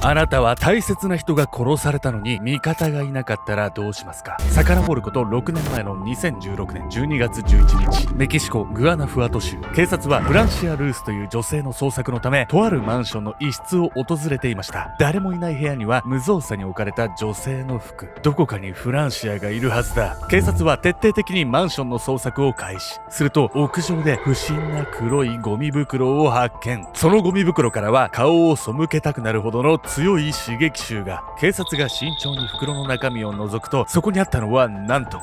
あなたは大切な人が殺されたのに味方がいなかったらどうしますか？遡ること6年前の2016年12月11日、メキシコグアナフアト州、警察はフランシア・ルースという女性の捜索のためとあるマンションの一室を訪れていました。誰もいない部屋には無造作に置かれた女性の服。どこかにフランシアがいるはずだ。警察は徹底的にマンションの捜索を開始。すると屋上で不審な黒いゴミ袋を発見。そのゴミ袋からは顔を背けたくなるほどの強い刺激臭が。警察が慎重に袋の中身を覗くと、そこにあったのはなんと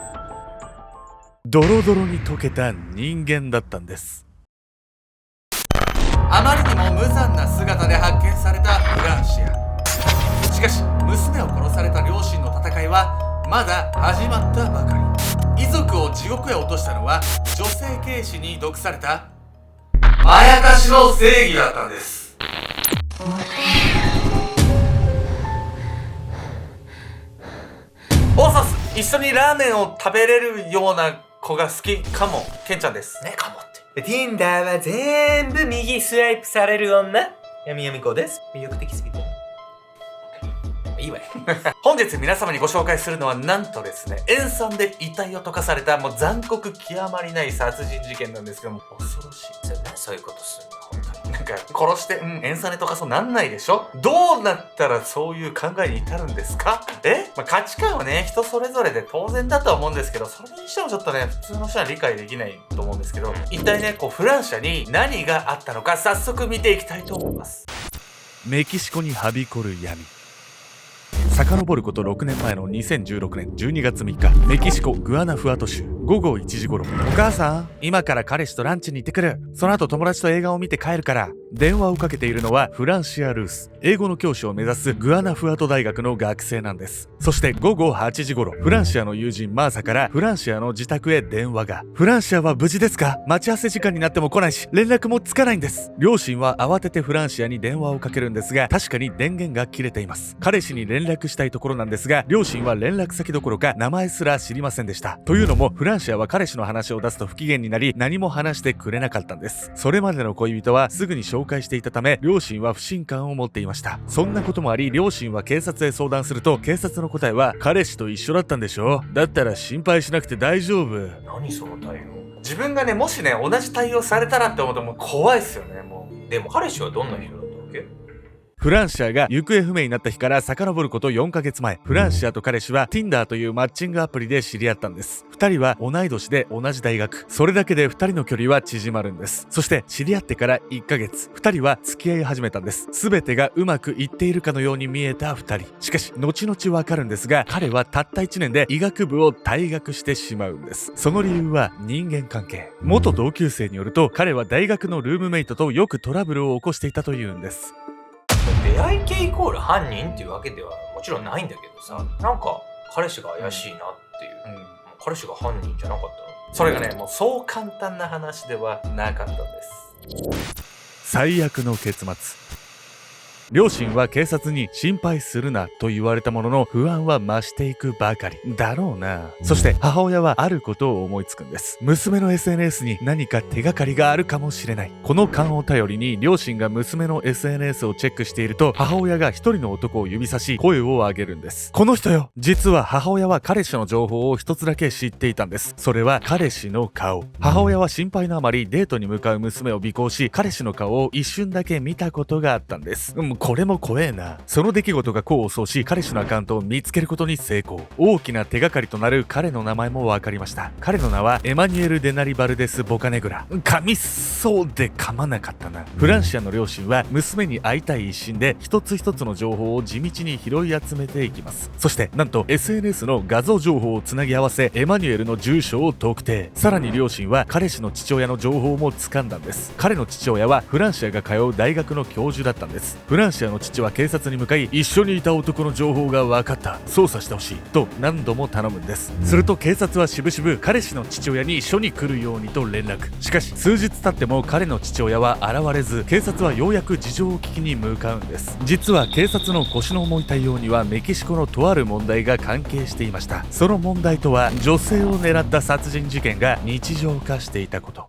ドロドロに溶けた人間だったんです。あまりにも無残な姿で発見されたフランシア。しかし娘を殺された両親の戦いはまだ始まったばかり。遺族を地獄へ落としたのは女性警視に毒されたまやかしの正義だったんです。オーソス、一緒にラーメンを食べれるような子が好きかも。ケンちゃんですね、かもって。Tinder は全部右スワイプされる女、闇闇子です。魅力的すぎていいわよ本日皆様にご紹介するのはなんとですね、塩酸で遺体を溶かされたもう残酷極まりない殺人事件なんですけども、恐ろしい。そういうことするの本当に。なんか殺して塩酸で溶かそうなんないでしょ。どうなったらそういう考えに至るんですか？価値観はね人それぞれで当然だとは思うんですけど、それにしてもちょっとね普通の人は理解できないと思うんですけど、一体ねフランシアに何があったのか早速見ていきたいと思います。メキシコにはびこる闇。遡ること6年前の2016年12月3日、メキシコグアナフアト州、午後1時頃、お母さん、今から彼氏とランチに行ってくる。その後友達と映画を見て帰るから。電話をかけているのはフランシア・ルース、英語の教師を目指すグアナフアト大学の学生なんです。そして午後8時頃、フランシアの友人マーサからフランシアの自宅へ電話が。フランシアは無事ですか？待ち合わせ時間になっても来ないし、連絡もつかないんです。両親は慌ててフランシアに電話をかけるんですが、確かに電源が切れています。彼氏に連絡したいところなんですが、両親は連絡先どころか名前すら知りませんでした。というのもフランシアは彼氏の話を出すと不機嫌になり、何も話してくれなかったんです。それまでの恋人はすぐに紹介していたため、両親は不信感を持っていました。そんなこともあり、両親は警察へ相談すると、警察の答えは彼氏と一緒だったんでしょ？だったら心配しなくて大丈夫。何その対応。自分がねもしね同じ対応されたらって思うともう怖いっすよね。もうでも彼氏はどんな人だったわけ？フランシアが行方不明になった日から遡ること4ヶ月前、フランシアと彼氏は Tinder というマッチングアプリで知り合ったんです。2人は同い年で同じ大学。それだけで2人の距離は縮まるんです。そして知り合ってから1ヶ月、2人は付き合い始めたんです。全てがうまくいっているかのように見えた2人。しかし後々わかるんですが、彼はたった1年で医学部を退学してしまうんです。その理由は人間関係。元同級生によると、彼は大学のルームメイトとよくトラブルを起こしていたというんです。出会い系イコール犯人っていうわけではもちろんないんだけどさ、なんか彼氏が怪しいなっていう、彼氏が犯人じゃなかったの？それがねもうそう簡単な話ではなかったんです。最悪の結末。両親は警察に心配するなと言われたものの、不安は増していくばかりだろうな。そして母親はあることを思いつくんです。娘の SNS に何か手がかりがあるかもしれない。この勘を頼りに両親が娘の SNS をチェックしていると、母親が一人の男を指さし声を上げるんです。この人よ。実は母親は彼氏の情報を一つだけ知っていたんです。それは彼氏の顔。母親は心配のあまりデートに向かう娘を尾行し、彼氏の顔を一瞬だけ見たことがあったんです。これも怖えな。その出来事が功を奏し、彼氏のアカウントを見つけることに成功。大きな手がかりとなる彼の名前も分かりました。彼の名はエマニュエル・デナリ・バルデス・ボカネグラ。噛みそうで噛まなかったな。フランシアの両親は娘に会いたい一心で一つ一つの情報を地道に拾い集めていきます。そしてなんと SNS の画像情報をつなぎ合わせ、エマニュエルの住所を特定。さらに両親は彼氏の父親の情報も掴んだんです。彼の父親はフランシアが通う大学の教授だったんです。フランシアの父は警察に向かい、一緒にいた男の情報が分かった、捜査してほしいと何度も頼むんです。すると警察はしぶしぶ彼氏の父親に一緒に来るようにと連絡。しかし数日経っても彼の父親は現れず、警察はようやく事情を聞きに向かうんです。実は警察の腰の重い対応にはメキシコのとある問題が関係していました。その問題とは、女性を狙った殺人事件が日常化していたこと。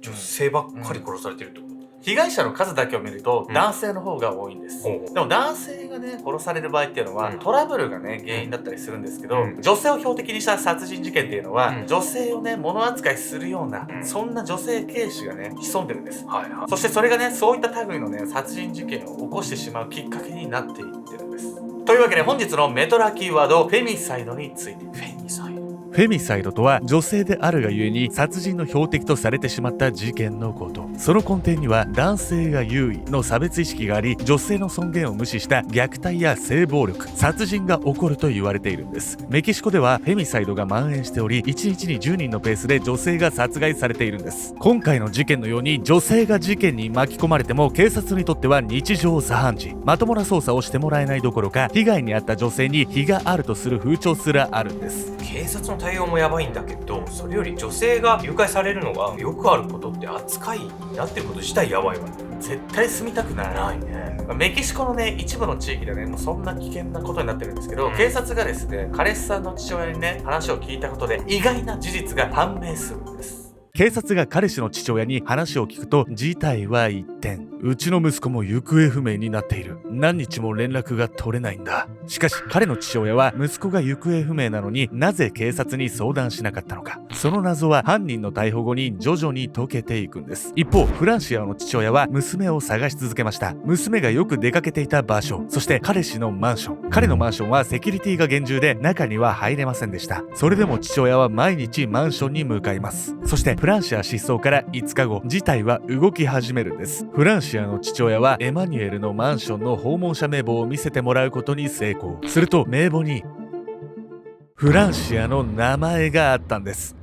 女性ばっかり殺されてるってこと？被害者の数だけを見ると、うん男性の方が多いんです。ほうでも男性がね、殺される場合っていうのは、うんトラブルがね、原因だったりするんですけど、うん女性を標的にした殺人事件っていうのは、うん女性をね、物扱いするような、うんそんな女性軽視がね、潜んでるんです。はいはい。そしてそれがね、そういった類のね、殺人事件を起こしてしまうきっかけになっていってるんです。というわけで本日のメトラキーワード、フェミサイドについて。フェミサイド。フェミサイドとは女性であるがゆえに殺人の標的とされてしまった事件のこと。その根底には男性が優位の差別意識があり、女性の尊厳を無視した虐待や性暴力、殺人が起こると言われているんです。メキシコではフェミサイドが蔓延しており、1日に10人のペースで女性が殺害されているんです。今回の事件のように女性が事件に巻き込まれても警察にとっては日常茶飯事。まともな捜査をしてもらえないどころか、被害に遭った女性に非があるとする風潮すらあるんです。警察の対応もやばいんだけど、それより女性が誘拐されるのがよくあることって扱いになってること自体やばいわね。絶対住みたくないね。メキシコのね、一部の地域でね、もうそんな危険なことになってるんですけど、うん警察がですね、彼氏さんの父親にね、話を聞いたことで意外な事実が判明するんです。警察が彼氏の父親に話を聞くと、事態は一転。うちの息子も行方不明になっている。何日も連絡が取れないんだ。しかし彼の父親は息子が行方不明なのになぜ警察に相談しなかったのか。その謎は犯人の逮捕後に徐々に解けていくんです。一方、フランシアの父親は娘を探し続けました。娘がよく出かけていた場所、そして彼氏のマンション。彼のマンションはセキュリティが厳重で中には入れませんでした。それでも父親は毎日マンションに向かいます。そしてフランシア失踪から5日後、事態は動き始めるんです。フランシアの父親はエマニュエルのマンションの訪問者名簿を見せてもらうことに成功。すると名簿にフランシアの名前があったんです。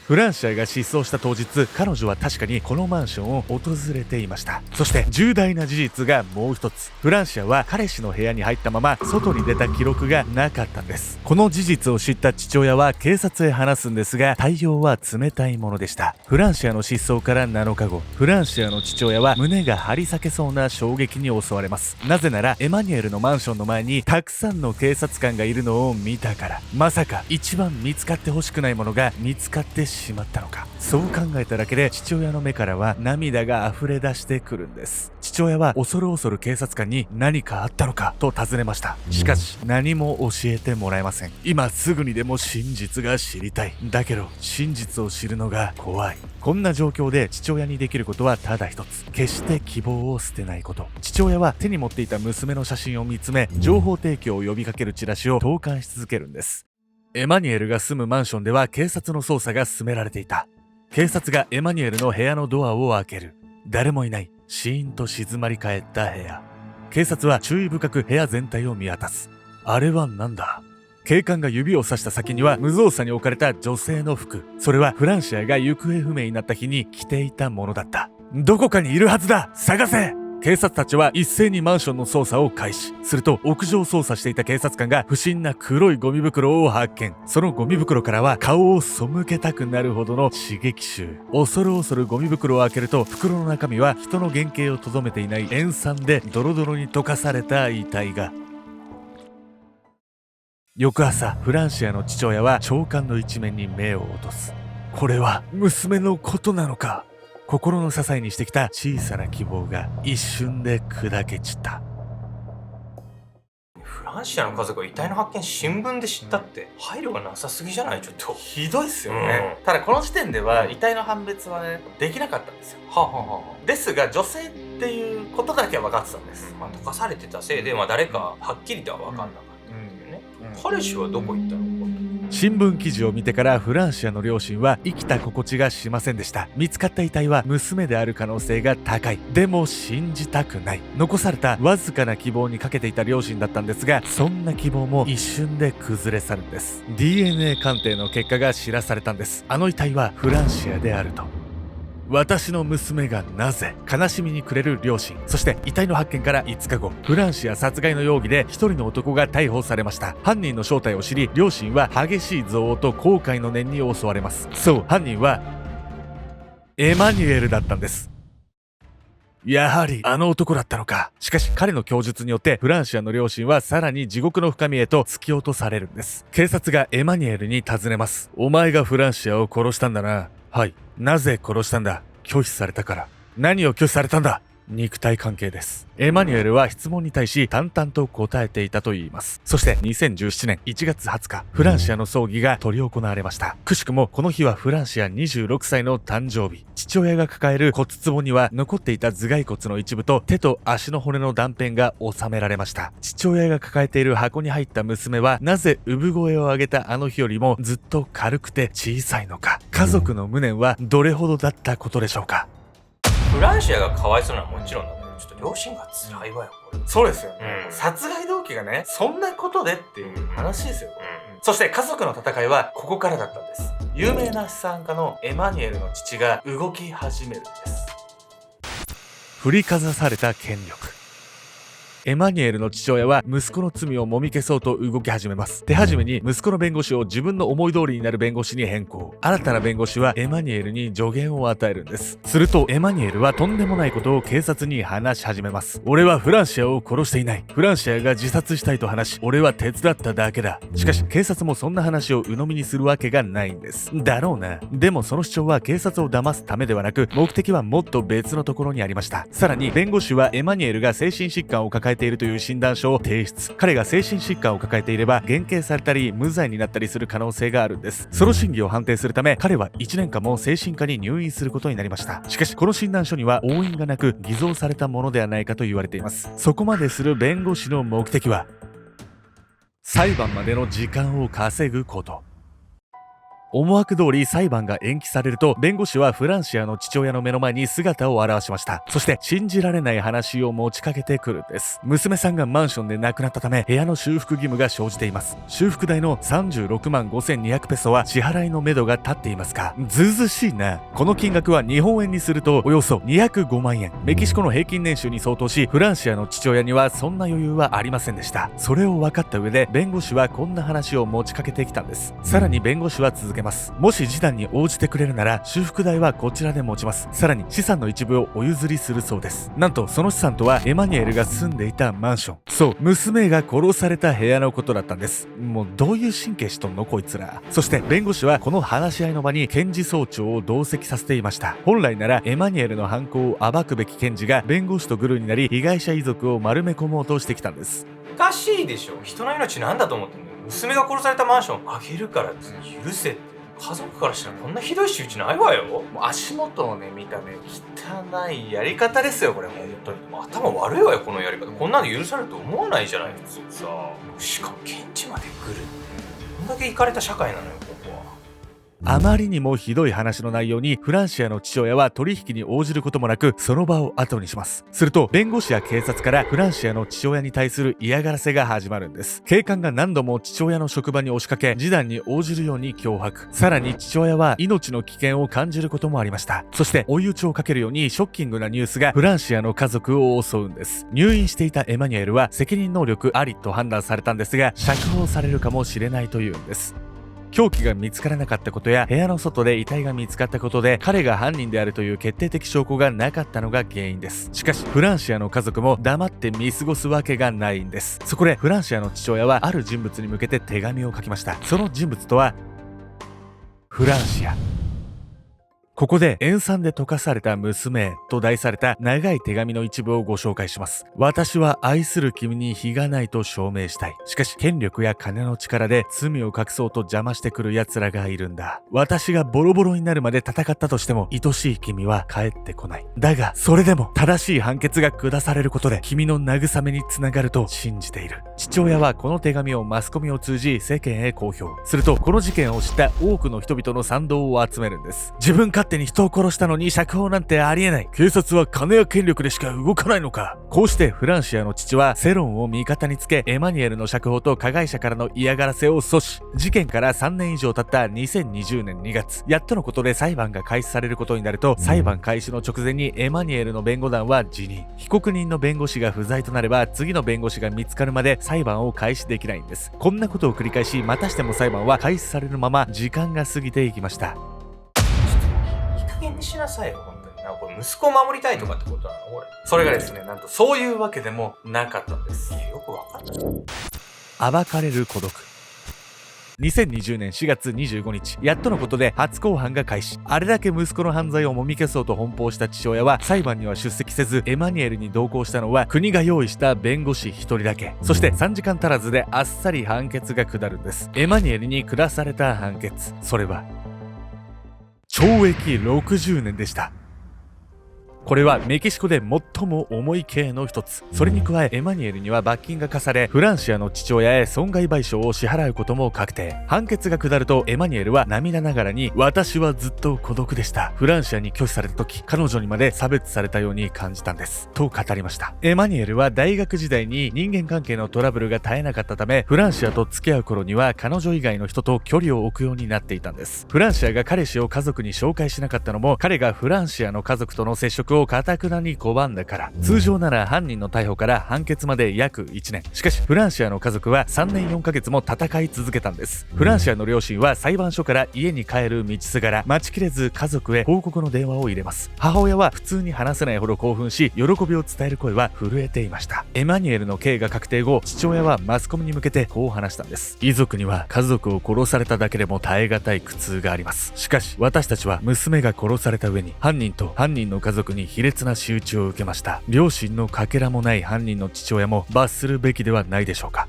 フランシアが失踪した当日、彼女は確かにこのマンションを訪れていました。そして重大な事実がもう一つ。フランシアは彼氏の部屋に入ったまま外に出た記録がなかったんです。この事実を知った父親は警察へ話すんですが、対応は冷たいものでした。フランシアの失踪から7日後、フランシアの父親は胸が張り裂けそうな衝撃に襲われます。なぜならエマニュエルのマンションの前にたくさんの警察官がいるのを見たから。まさか一番見つかってほしくないものが見つかってしまったのか。そう考えただけで父親の目からは涙が溢れ出してくるんです。父親は恐る恐る警察官に何かあったのかと尋ねました。しかし何も教えてもらえません。今すぐにでも真実が知りたい。だけど真実を知るのが怖い。こんな状況で父親にできることはただ一つ。決して希望を捨てないこと。父親は手に持っていた娘の写真を見つめ、情報提供を呼びかけるチラシを投函し続けるんです。エマニュエルが住むマンションでは警察の捜査が進められていた。警察がエマニュエルの部屋のドアを開ける。誰もいない。シーンと静まり返った部屋。警察は注意深く部屋全体を見渡す。あれはなんだ？警官が指を指した先には無造作に置かれた女性の服。それはフランシアが行方不明になった日に着ていたものだった。どこかにいるはずだ！探せ！警察たちは一斉にマンションの捜査を開始。すると屋上捜査していた警察官が不審な黒いゴミ袋を発見。そのゴミ袋からは顔を背けたくなるほどの刺激臭。恐る恐るゴミ袋を開けると、袋の中身は人の原型をとどめていない塩酸でドロドロに溶かされた遺体が。翌朝、フランシアの父親は長官の一面に目を落とす。これは娘のことなのか。心の支えにしてきた小さな希望が一瞬で砕け散った。フランシアの家族が遺体の発見新聞で知ったって配慮がなさすぎじゃない？ちょっとひどいっすよね。ただこの時点では遺体の判別はね、できなかったんですよ。はあ、はあはあ、ですが女性っていうことだけは分かってたんです。まあ、溶かされてたせいで、誰かはっきりとは分かんなかったっていうね。彼氏はどこ行ったの？新聞記事を見てからフランシアの両親は生きた心地がしませんでした。見つかった遺体は娘である可能性が高い。でも信じたくない。残されたわずかな希望にかけていた両親だったんですが、そんな希望も一瞬で崩れ去るんです。 DNA 鑑定の結果が知らされたんです。あの遺体はフランシアであると。私の娘がなぜ？悲しみに暮れる両親。そして遺体の発見から5日後、フランシア殺害の容疑で一人の男が逮捕されました。犯人の正体を知り、両親は激しい憎悪と後悔の念に襲われます。そう、犯人はエマニュエルだったんです。やはりあの男だったのか。しかし彼の供述によってフランシアの両親はさらに地獄の深みへと突き落とされるんです。警察がエマニュエルに尋ねます。お前がフランシアを殺したんだな。はい。なぜ殺したんだ？拒否されたから。何を拒否されたんだ？肉体関係です。エマニュエルは質問に対し淡々と答えていたといいます。そして2017年1月20日、フランシアの葬儀が執り行われました。くしくもこの日はフランシア26歳の誕生日。父親が抱える骨壺には残っていた頭蓋骨の一部と手と足の骨の断片が収められました。父親が抱えている箱に入った娘はなぜ産声を上げたあの日よりもずっと軽くて小さいのか。家族の無念はどれほどだったことでしょうか。フランシアがかわいそうなのはもちろんだけど、ちょっと両親が辛いわよこれ。そうですよ、うん殺害動機がねそんなことでっていう話ですよ、そして家族の戦いはここからだったんです。有名な資産家のエマニュエルの父が動き始めるんです。振りかざされた権力。エマニュエルの父親は息子の罪をもみ消そうと動き始めます。手始めに息子の弁護士を自分の思い通りになる弁護士に変更。新たな弁護士はエマニュエルに助言を与えるんです。するとエマニュエルはとんでもないことを警察に話し始めます。俺はフランシアを殺していない。フランシアが自殺したいと話し、俺は手伝っただけだ。しかし警察もそんな話を鵜呑みにするわけがないんです。だろうな。でもその主張は警察を騙すためではなく、目的はもっと別のところにありました。さらに弁護士はエマニュエルが精神疾患を抱えているという診断書を提出。彼が精神疾患を抱えていれば減刑されたり無罪になったりする可能性があるんです。その真偽を判定するため彼は1年間も精神科に入院することになりました。しかしこの診断書には押印がなく偽造されたものではないかと言われています。そこまでする弁護士の目的は裁判までの時間を稼ぐこと。思惑通り裁判が延期されると、弁護士はフランシアの父親の目の前に姿を現しました。そして信じられない話を持ちかけてくるんです。娘さんがマンションで亡くなったため部屋の修復義務が生じています。修復代の36万5200ペソは支払いのめどが立っていますか。ずうずしいな。この金額は日本円にするとおよそ205万円。メキシコの平均年収に相当し、フランシアの父親にはそんな余裕はありませんでした。それを分かった上で弁護士はこんな話を持ちかけてきたんです。さらに弁護士は続けます。もし示談に応じてくれるなら修復代はこちらで持ちます。さらに資産の一部をお譲りするそうです。なんとその資産とはエマニュエルが住んでいたマンション、そう、娘が殺された部屋のことだったんです。もうどういう神経しとんのこいつら。そして弁護士はこの話し合いの場に検事総長を同席させていました。本来ならエマニュエルの犯行を暴くべき検事が弁護士とグルになり、被害者遺族を丸め込もうとしてきたんです。おかしいでしょ。人の命なんだと思ってんの。娘が殺されたマンションあげるから許せって。家族からしたらこんなひどい仕打ちないわよ。もう足元をね見た目汚いやり方ですよこれ本当に。頭悪いわよこのやり方。こんなの許されると思わないじゃない普通さ。しかも検事まで来るってどんだけイかれた社会なのよここは。あまりにもひどい話の内容にフランシアの父親は取引に応じることもなくその場を後にします。すると弁護士や警察からフランシアの父親に対する嫌がらせが始まるんです。警官が何度も父親の職場に押しかけ示談に応じるように脅迫。さらに父親は命の危険を感じることもありました。そして追い打ちをかけるようにショッキングなニュースがフランシアの家族を襲うんです。入院していたエマニュエルは責任能力ありと判断されたんですが釈放されるかもしれないというんです。凶器が見つからなかったことや部屋の外で遺体が見つかったことで彼が犯人であるという決定的証拠がなかったのが原因です。しかしフランシアの家族も黙って見過ごすわけがないんです。そこでフランシアの父親はある人物に向けて手紙を書きました。その人物とはフランシア。ここで塩酸で溶かされた娘と題された長い手紙の一部をご紹介します。私は愛する君に非がないと証明したい。しかし権力や金の力で罪を隠そうと邪魔してくる奴らがいるんだ。私がボロボロになるまで戦ったとしても愛しい君は帰ってこない。だがそれでも正しい判決が下されることで君の慰めにつながると信じている。父親はこの手紙をマスコミを通じ世間へ公表すると、この事件を知った多くの人々の賛同を集めるんです。自分勝手に人を殺したのに釈放なんてありえない。警察は金や権力でしか動かないのか。こうしてフランシアの父は世論を味方につけエマニュエルの釈放と加害者からの嫌がらせを阻止。事件から3年以上経った2020年2月、やっとのことで裁判が開始されることになると、裁判開始の直前にエマニュエルの弁護団は辞任。被告人の弁護士が不在となれば次の弁護士が見つかるまで裁判を開始できないんです。こんなことを繰り返しまたしても裁判は開始されるまま時間が過ぎていきました。いい加減にしなさいよ本当に。なんかこれ息子を守りたいとかってことなのこれ。それがですね、なんとそういうわけでもなかったんです。よくわかんない。暴かれる孤独。2020年4月25日、やっとのことで初公判が開始。あれだけ息子の犯罪をもみ消そうと奔放した父親は裁判には出席せず、エマニュエルに同行したのは国が用意した弁護士1人だけ。そして3時間足らずであっさり判決が下るんです。エマニュエルに下された判決、それは懲役60年でした。これはメキシコで最も重い刑の一つ。それに加え、エマニュエルには罰金が課され、フランシアの父親へ損害賠償を支払うことも確定。判決が下ると、エマニュエルは涙ながらに、私はずっと孤独でした。フランシアに拒否された時、彼女にまで差別されたように感じたんです。と語りました。エマニュエルは大学時代に人間関係のトラブルが絶えなかったため、フランシアと付き合う頃には彼女以外の人と距離を置くようになっていたんです。フランシアが彼氏を家族に紹介しなかったのも、彼がフランシアの家族との接触を固くなに拒んだから。通常なら犯人の逮捕から判決まで約1年。しかしフランシアの家族は3年4ヶ月も戦い続けたんです。フランシアの両親は裁判所から家に帰る道すがら待ちきれず家族へ報告の電話を入れます。母親は普通に話せないほど興奮し、喜びを伝える声は震えていました。エマニュエルの刑が確定後、父親はマスコミに向けてこう話したんです。遺族には家族を殺されただけでも耐え難い苦痛があります。しかし私たちは娘が殺された上に犯人と犯人の家族に卑劣な仕打ちを受けました。両親のかけらもない犯人の父親も罰するべきではないでしょうか。